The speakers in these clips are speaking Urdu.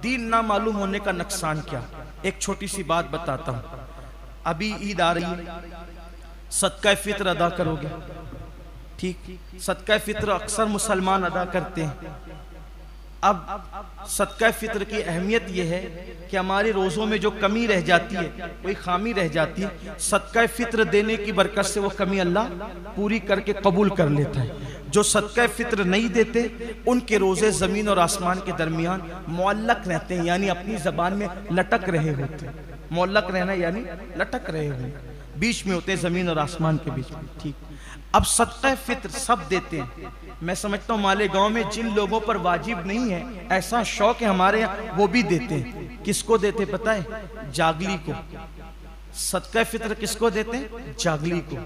دین نہ معلوم ہونے کا نقصان کیا؟ ایک چھوٹی سی بات بتاتا ہوں. ابھی عید آ رہی ہے، صدقہ فطر ادا کرو گے، ٹھیک؟ صدقہ فطر اکثر مسلمان ادا کرتے ہیں. اب صدقہ فطر کی اہمیت یہ ہے کہ ہمارے روزوں میں جو کمی رہ جاتی ہے، کوئی خامی رہ جاتی ہے، صدقہ فطر دینے کی برکت سے وہ کمی اللہ پوری کر کے قبول کر لیتا ہے. جو صدقہ فطر نہیں دیتے ان کے روزے زمین اور آسمان کے درمیان معلق رہتے ہیں، یعنی اپنی زبان میں لٹک رہے ہوتے ہیں. معلق رہنا یعنی لٹک رہے ہوئے، بیچ میں ہوتے ہیں زمین اور آسمان کے بیچ میں، ٹھیک؟ اب صدقہ فطر سب دیتے ہیں. میں سمجھتا ہوں مالیگاؤں میں جن لوگوں پر واجب نہیں ہے، ایسا شوق ہے ہمارے یہاں، وہ بھی دیتے ہیں. کس کو دیتے پتہ ہے؟ جاگلی کو. صدقہ فطر کس کو دیتے ہیں؟ جاگلی کو.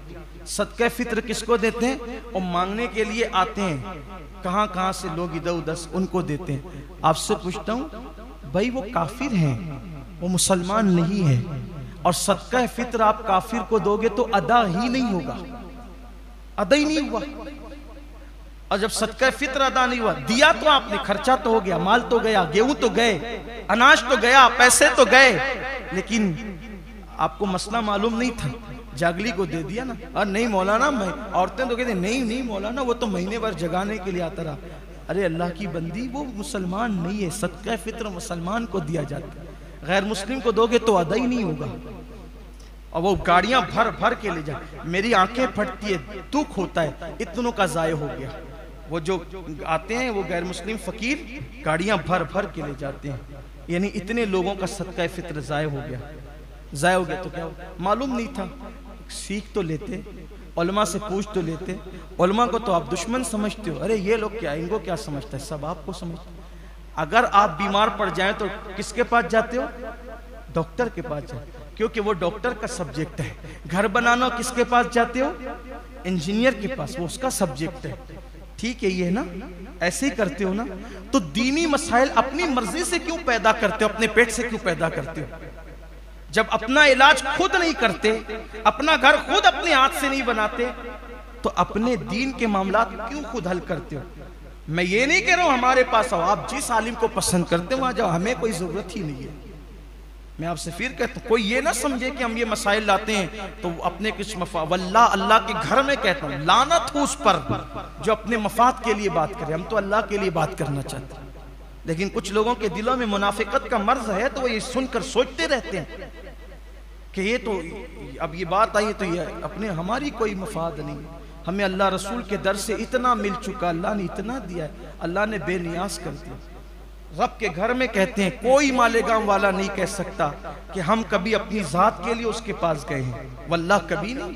صدقہ فطر کس کو دیتے ہیں؟ اور مانگنے کے لیے آتے ہیں کہاں کہاں سے لوگ ادھر ادھر، ان کو دیتے ہیں. آپ سے پوچھتا ہوں بھائی، وہ کافر ہیں، وہ مسلمان نہیں ہے، اور صدقہ فطر آپ کافر کو دو گے تو ادا ہی نہیں ہوگا، ادا ہی نہیں ہوا. اور جب صدقہ فطر ادا نہیں ہوا، دیا تو آپ نے، خرچہ تو ہو گیا، مال تو گیا، گیہوں تو گئے، اناج تو گیا، پیسے تو گئے، لیکن آپ کو مسئلہ معلوم نہیں تھا، جاگلی کو دے دیا نا. اور نہیں مولانا، عورتیں تو کہتے ہیں نہیں مولانا، وہ تو مہینے بھر جگانے کے لیے آتا رہا. ارے اللہ کی بندی، وہ مسلمان نہیں ہے. صدقہ فطر مسلمان کو دیا جاتا ہے، غیر مسلم کو دو گے تو ادا ہی نہیں ہوگا. اور وہ گاڑیاں بھر بھر کے لے جائے، میری آنکھیں پھٹتی ہے، دکھ ہوتا ہے، اتنوں کا ضائع ہو گیا. وہ جو آتے ہیں وہ غیر مسلم فقیر گاڑیاں بھر بھر کے لے جاتے ہیں، یعنی اتنے لوگوں کا صدقہ فطر ضائع ہو گیا. ضائع ہو گیا تو کیا ہو؟ معلوم نہیں تھا. سیکھ تو لیتے، علماء سے پوچھ تو لیتے. علماء کو تو آپ دشمن سمجھتے ہو، ارے یہ لوگ کیا، ان کو کیا سمجھتا ہے، سب آپ کو سمجھتے. اگر آپ بیمار پڑ جائیں تو کس کے پاس جاتے ہو؟ ڈاکٹر کے پاس جاتے، کیونکہ وہ ڈاکٹر کا سبجیکٹ ہے. گھر بنانا کس کے پاس جاتے ہو؟ انجینئر کے پاس، وہ اس کا سبجیکٹ ہے. ٹھیک ہے یہ نا، ایسے ہی کرتے ہو نا. تو دینی مسائل اپنی مرضی سے کیوں پیدا کرتے ہو، اپنے پیٹ سے کیوں پیدا کرتے ہو؟ جب اپنا علاج خود نہیں کرتے، اپنا گھر خود اپنے ہاتھ سے نہیں بناتے، تو اپنے دین کے معاملات کیوں خود حل کرتے ہو؟ میں یہ نہیں کہہ رہا ہوں ہمارے پاس آؤ، آپ جس عالم کو پسند کرتے وہاں جاؤ، ہمیں کوئی ضرورت ہی نہیں ہے. میں آپ سے پھر کہتا ہوں، کوئی یہ نہ سمجھے کہ ہم یہ مسائل لاتے ہیں تو اپنے کچھ مفاد. واللہ اللہ کے گھر میں کہتا ہوں، لعنت ہو اس پر جو اپنے مفاد کے لیے بات کرے. ہم تو اللہ کے لیے بات کرنا چاہتے ہیں، لیکن کچھ لوگوں کے دلوں میں منافقت کا مرض ہے، تو وہ یہ سن کر سوچتے رہتے ہیں کہ یہ تو اب یہ بات آئی تو یہ اپنے ہماری کوئی مفاد نہیں. ہمیں اللہ رسول کے در سے اتنا مل چکا، اللہ نے اتنا دیا ہے، اللہ نے بے نیاز کر دیا. رب کے گھر میں کہتے ہیں کوئی مالیگاؤں والا نہیں کہہ سکتا کہ ہم کبھی اپنی ذات کے لیے اس کے پاس گئے ہیں، واللہ کبھی نہیں.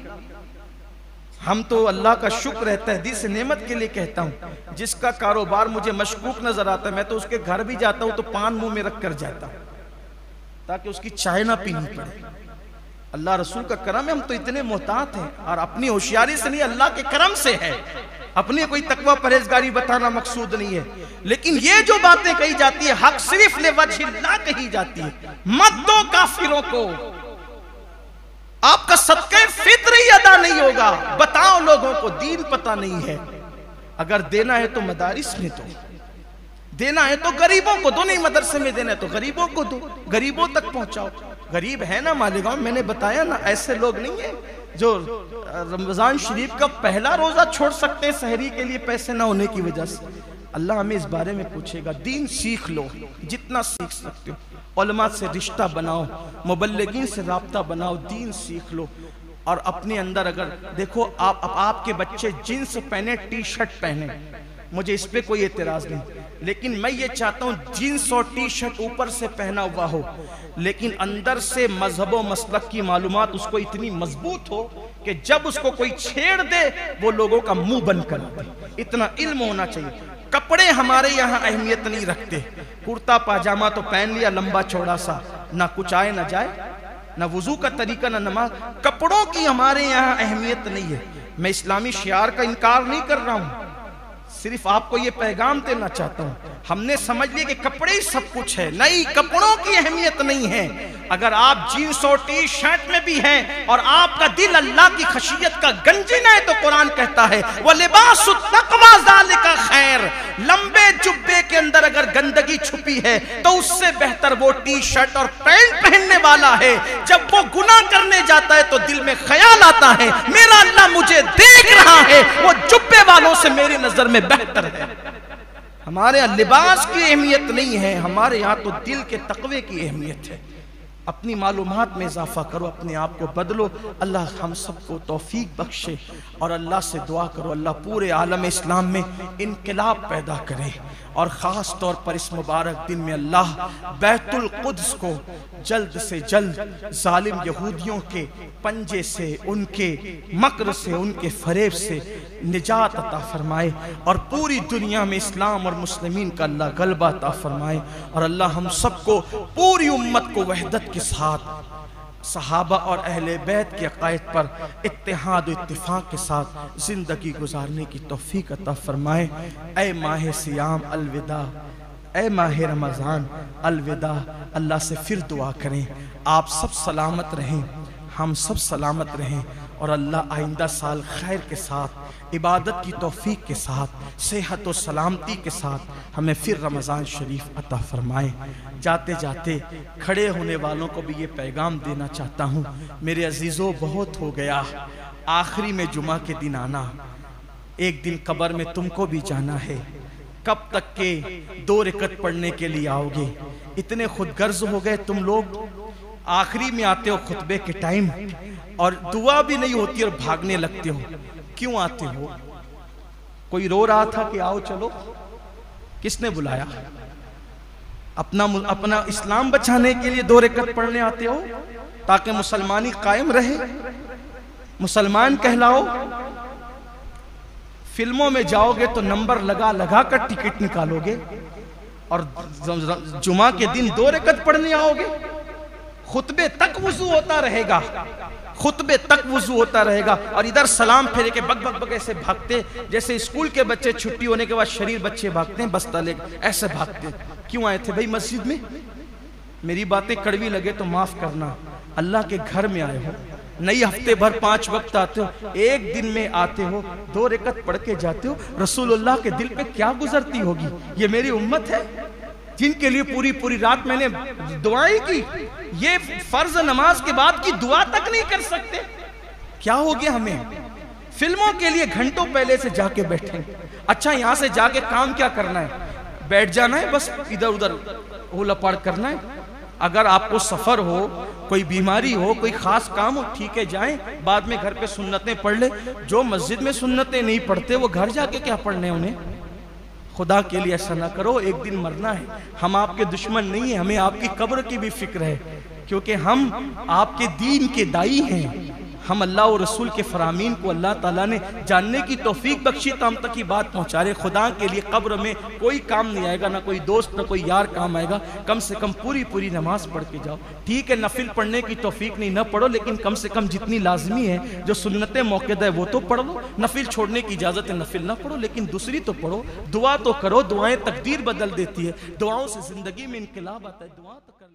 ہم تو اللہ کا شکر ہے، تحدیث نعمت کے لیے کہتا ہوں. جس کا کاروبار مجھے مشکوک نظر آتا ہے، میں تو اس کے گھر بھی جاتا ہوں تو پان منہ میں رکھ کر جاتا ہوں تاکہ اس کی چائے نہ پینی پڑے. اللہ رسول کا کرم ہے، ہم تو اتنے محتاط ہیں، اور اپنی ہوشیاری سے نہیں، اللہ کے کرم سے ہے. اپنی کوئی تقوی پرہیزگاری بتانا مقصود نہیں ہے، لیکن یہ جو باتیں کہی جاتی ہے حق صرف لوجہ اللہ کہی جاتی ہے. مت دو کافروں کو، آپ کا صدقہ فطر ہی ادا نہیں ہوگا. بتاؤ لوگوں کو، دین پتہ نہیں ہے. اگر دینا ہے تو مدارس میں دو، دینا ہے تو غریبوں کو دو، نہیں مدرسے میں دینا ہے تو غریبوں کو دو، غریبوں تک پہنچاؤ. غریب ہے نا مالیگاؤں، میں نے بتایا نا، ایسے لوگ نہیں ہیں جو رمضان شریف کا پہلا روزہ چھوڑ سکتے ہیں سحری کے لیے پیسے نہ ہونے کی وجہ سے. اللہ ہمیں اس بارے میں پوچھے گا. دین سیکھ لو جتنا سیکھ سکتے ہو، علماء سے رشتہ بناؤ، مبلغین سے رابطہ بناؤ، دین سیکھ لو. اور اپنے اندر اگر دیکھو آپ کے بچے جینس پہنے، ٹی شرٹ پہنے، مجھے اس پہ کوئی اعتراض نہیں، لیکن میں یہ چاہتا ہوں جینس اور ٹی شرٹ اوپر سے پہنا ہوا ہو، لیکن اندر سے مذہب و مسلک کی معلومات اس کو اتنی مضبوط ہو کہ جب اس کو کوئی چھیڑ دے وہ لوگوں کا منہ بند کر دے. اتنا علم ہونا چاہیے. کپڑے ہمارے یہاں اہمیت نہیں رکھتے. کرتا پاجامہ تو پہن لیا لمبا چوڑا سا، نہ کچھ آئے نہ جائے، نہ وضو کا طریقہ نہ نماز. کپڑوں کی ہمارے یہاں اہمیت نہیں ہے. میں اسلامی شعار کا انکار نہیں کر رہا ہوں، صرف آپ کو یہ پیغام دینا چاہتا ہوں. ہم نے سمجھ لیا کہ کپڑے ہی سب کچھ ہے. نہیں، کپڑوں کی اہمیت نہیں ہے. اگر آپ جینس اور ٹی شرٹ میں بھی ہیں اور آپ کا دل اللہ کی خشیت کا گنجن ہے تو قرآن کہتا ہے وَلِبَاسُ التَّقْوَى ذَلِكَ خیر. لمبے جبے کے اندر اگر گندگی چھپی ہے تو اس سے بہتر وہ ٹی شرٹ اور پینٹ پہننے والا ہے. جب وہ گناہ کرنے جاتا ہے تو دل میں خیال آتا ہے میرا اللہ مجھے دیکھ رہا ہے, وہ جبے والوں سے میری نظر میں بہتر ہے. ہمارے یہاں لباس کی اہمیت نہیں ہے, ہمارے یہاں تو دل کے تقوی کی اہمیت ہے. اپنی معلومات میں اضافہ کرو, اپنے آپ کو بدلو. اللہ ہم سب کو توفیق بخشے اور اللہ سے دعا کرو اللہ پورے عالم اسلام میں انقلاب پیدا کرے, اور خاص طور پر اس مبارک دن میں اللہ بیت القدس کو جلد سے جلد ظالم یہودیوں کے پنجے سے, ان کے مکر سے, ان کے فریب سے نجات عطا فرمائے, اور پوری دنیا میں اسلام اور مسلمین کا اللہ غلبہ عطا فرمائے. اور اللہ ہم سب کو پوری امت کو وحدت کے ساتھ صحابہ اور اہل بیت کے عقائد پر اتحاد و اتفاق کے ساتھ زندگی گزارنے کی توفیق عطا فرمائے. اے ماہ سیام الوداع, اے ماہ رمضان الوداع. اللہ سے پھر دعا کریں آپ سب سلامت رہیں, ہم سب سلامت رہیں, اور اللہ آئندہ سال خیر کے ساتھ, عبادت کی توفیق کے ساتھ, صحت و سلامتی کے ساتھ ہمیں پھر رمضان شریف عطا فرمائیں. جاتے جاتے کھڑے ہونے والوں کو بھی یہ پیغام دینا چاہتا ہوں, میرے عزیزوں بہت ہو گیا, آخری میں جمعہ کے دن آنا, ایک دن قبر میں تم کو بھی جانا ہے. کب تک کہ 2 رکعت پڑھنے کے لیے آؤ گے؟ اتنے خود غرض ہو گئے تم لوگ, آخری میں آتے ہو خطبے کے ٹائم اور دعا بھی نہیں ہوتی اور بھاگنے لگتے ہو. کیوں آتے ہو؟ کوئی رو رہا تھا کہ آؤ چلو؟ کس نے بلایا؟ اپنا اسلام بچانے کے لیے 2 رکعت پڑھنے آتے ہو تاکہ مسلمانی قائم رہے, مسلمان کہلاؤ. فلموں میں جاؤ گے تو نمبر لگا لگا کر ٹکٹ نکالو گے, اور جمعہ کے دن 2 رکعت پڑھنے آؤ گے. خطبے تک وضو ہوتا رہے گا, خطبے تک وضو ہوتا رہے گا, اور ادھر سلام پھیرے کے بگ بگ بگ ایسے بھاگتے جیسے اسکول کے بچے چھٹی ہونے کے بعد شریر بچے بھاگتے ہیں بستہ لے ایسے بھاگتے. کیوں آئے تھے بھائی مسجد میں؟ میری باتیں کڑوی لگے تو معاف کرنا, اللہ کے گھر میں آئے ہو, نہیں ہفتے بھر 5 وقت آتے ہو, ایک دن میں آتے ہو 2 رکعت پڑھ کے جاتے ہو. رسول اللہ کے دل پہ کیا گزرتی ہوگی؟ یہ میری امت ہے جن کے لیے پوری رات میں نے دعائیں کی, یہ فرض نماز کے بعد کی دعا تک نہیں کر سکتے. کیا ہو گیا ہمیں؟ فلموں کے لیے گھنٹوں پہلے سے جا کے بیٹھیں. اچھا یہاں سے جا کے کام کیا کرنا ہے؟ بیٹھ جانا ہے, بس ادھر ادھر اولا پاڑ کرنا ہے. اگر آپ کو سفر ہو, کوئی بیماری ہو, کوئی خاص کام ہو, ٹھیک ہے جائیں, بعد میں گھر پہ سنتیں پڑھ لے. جو مسجد میں سنتیں نہیں پڑھتے وہ گھر جا کے کیا پڑھنے انہیں؟ خدا کے لیے ایسا نہ کرو, ایک دن مرنا ہے. ہم آپ کے دشمن نہیں ہیں, ہمیں آپ کی قبر کی بھی فکر ہے, کیونکہ ہم آپ کے دین کے دائی ہیں. ہم اللہ و رسول کے فرامین کو اللہ تعالیٰ نے جاننے کی توفیق بخشی تو ہم تک یہ بات پہنچا رہے. خدا کے لیے قبر میں کوئی کام نہیں آئے گا, نہ کوئی دوست نہ کوئی یار کام آئے گا. کم سے کم پوری نماز پڑھ کے جاؤ. ٹھیک ہے نفل پڑھنے کی توفیق نہیں, نہ پڑھو, لیکن کم سے کم جتنی لازمی ہے جو سنتیں موقع ہے وہ تو پڑھ لو. نفل چھوڑنے کی اجازت ہے, نفل نہ پڑھو, لیکن دوسری تو پڑھو. دعا تو کرو, دعائیں تقدیر بدل دیتی ہے, دعاؤں سے زندگی میں انقلاب آتا ہے. دعا تو کر